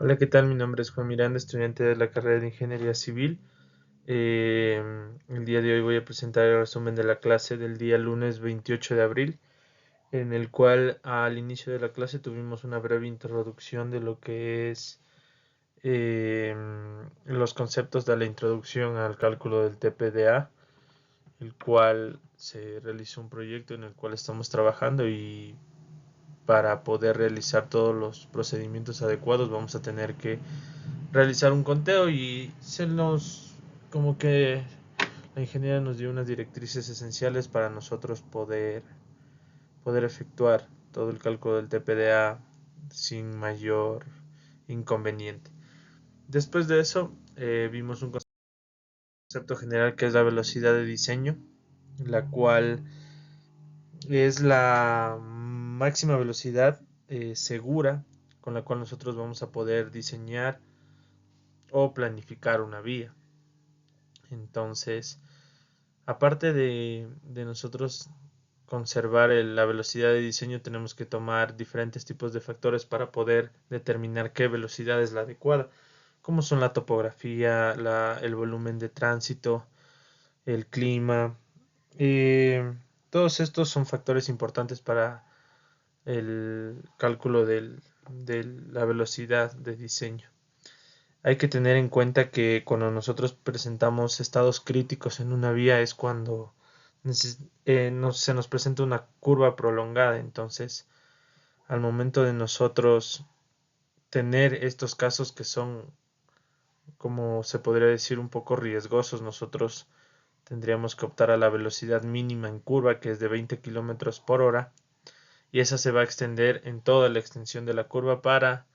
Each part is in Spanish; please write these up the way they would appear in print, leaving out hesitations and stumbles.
Hola, ¿qué tal? Mi nombre es Juan Miranda, estudiante de la carrera de Ingeniería Civil. El día de hoy voy a presentar el resumen de la clase del día lunes 28 de abril, en el cual al inicio de la clase tuvimos una breve introducción de lo que es los conceptos de la introducción al cálculo del TPDA, el cual se realizó un proyecto en el cual estamos trabajando y para poder realizar todos los procedimientos adecuados vamos a tener que realizar un conteo y se nos como que la ingeniera nos dio unas directrices esenciales para nosotros poder efectuar todo el cálculo del TPDA sin mayor inconveniente. Después de eso vimos un concepto general que es la velocidad de diseño, la cual es la máxima velocidad segura con la cual nosotros vamos a poder diseñar o planificar una vía. Entonces, aparte de nosotros conservar la velocidad de diseño, tenemos que tomar diferentes tipos de factores para poder determinar qué velocidad es la adecuada, como son la topografía, el volumen de tránsito, el clima. Todos estos son factores importantes para el cálculo de la velocidad de diseño. Hay que tener en cuenta que cuando nosotros presentamos estados críticos en una vía es cuando se nos presenta una curva prolongada. Entonces, al momento de nosotros tener estos casos que son, como se podría decir, un poco riesgosos, nosotros tendríamos que optar a la velocidad mínima en curva, que es de 20 kilómetros por hora, y esa se va a extender en toda la extensión de la curva para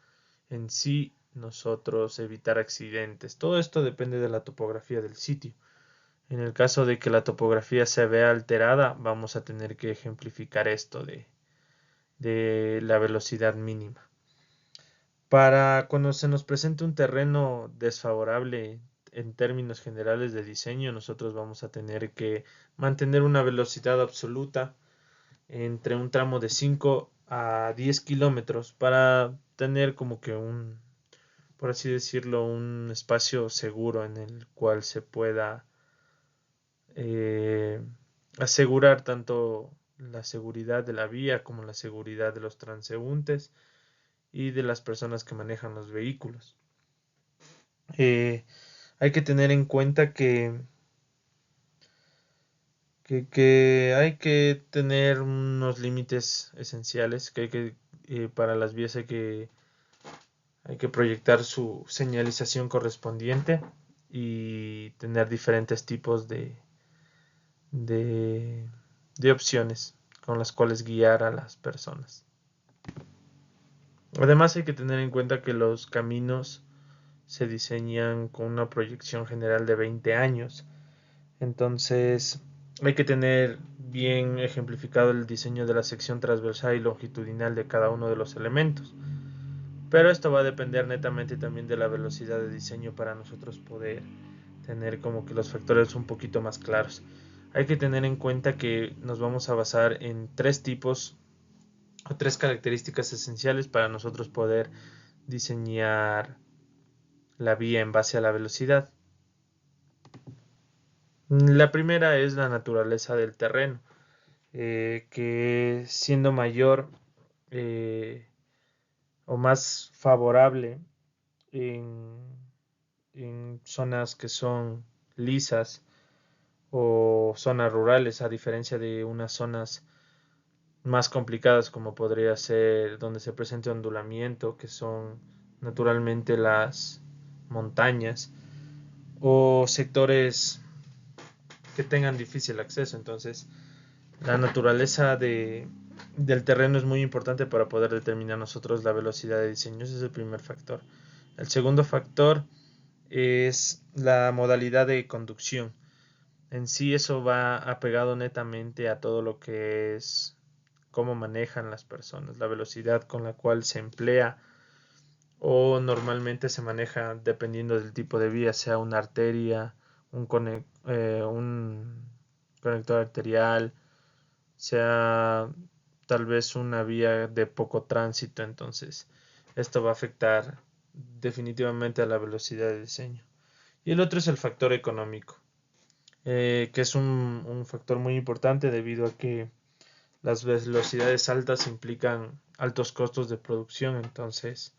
en sí nosotros evitar accidentes. Todo esto depende de la topografía del sitio. En el caso de que la topografía se vea alterada, vamos a tener que ejemplificar esto de la velocidad mínima. Para cuando se nos presente un terreno desfavorable en términos generales de diseño, nosotros vamos a tener que mantener una velocidad absoluta entre un tramo de 5 a 10 kilómetros para tener como que por así decirlo, un espacio seguro en el cual se pueda eh, asegurar tanto la seguridad de la vía como la seguridad de los transeúntes y de las personas que manejan los vehículos. Eh, Hay que tener en cuenta que hay que tener unos límites esenciales, para las vías hay que proyectar su señalización correspondiente y tener diferentes tipos de, de opciones con las cuales guiar a las personas. Además hay que tener en cuenta que los caminos se diseñan con una proyección general de 20 años. Entonces hay que tener bien ejemplificado el diseño de la sección transversal y longitudinal de cada uno de los elementos. Pero esto va a depender netamente también de la velocidad de diseño para nosotros poder tener como que los factores un poquito más claros. Hay que tener en cuenta que nos vamos a basar en tres tipos o tres características esenciales para nosotros poder diseñar la vía en base a la velocidad. La primera es la naturaleza del terreno, que siendo mayor eh, o más favorable en, en zonas que son lisas o zonas rurales, a diferencia de unas zonas más complicadas como podría ser donde se presente ondulamiento, que son naturalmente las montañas, o sectores que tengan difícil acceso. Entonces, la naturaleza del terreno es muy importante para poder determinar nosotros la velocidad de diseño. Ese es el primer factor. El segundo factor es la modalidad de conducción. En sí eso va apegado netamente a todo lo que es cómo manejan las personas, la velocidad con la cual se emplea o normalmente se maneja dependiendo del tipo de vía, sea una arteria, un conector arterial, sea tal vez una vía de poco tránsito. Entonces esto va a afectar definitivamente a la velocidad de diseño. Y el otro es el factor económico, que es un factor muy importante debido a que las velocidades altas implican altos costos de producción, entonces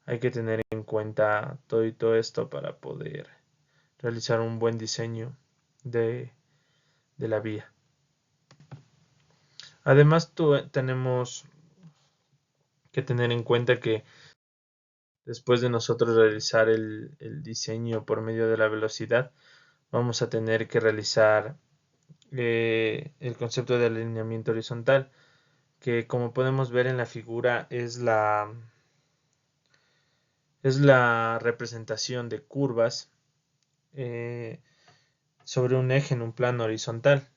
hay que tener en cuenta todo esto para poder realizar un buen diseño de, de la vía. Además, tenemos que tener en cuenta que después de nosotros realizar el diseño por medio de la velocidad, vamos a tener que realizar el concepto de alineamiento horizontal, que como podemos ver en la figura es la representación de curvas sobre un eje en un plano horizontal,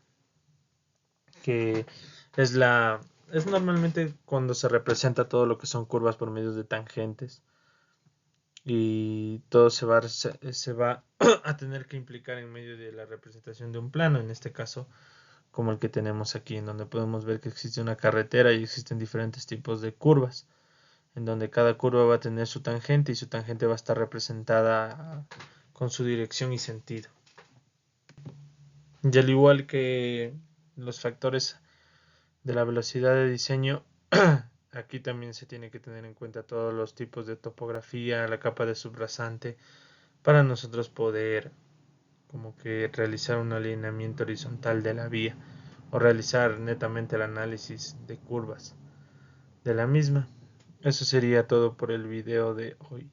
que es normalmente cuando se representa todo lo que son curvas por medio de tangentes, y todo se va a tener que implicar en medio de la representación de un plano, en este caso como el que tenemos aquí, en donde podemos ver que existe una carretera y existen diferentes tipos de curvas, en donde cada curva va a tener su tangente y su tangente va a estar representada con su dirección y sentido. Y al igual que los factores de la velocidad de diseño, aquí también se tiene que tener en cuenta todos los tipos de topografía, la capa de subrasante, para nosotros poder como que realizar un alineamiento horizontal de la vía o realizar netamente el análisis de curvas de la misma. Eso sería todo por el video de hoy.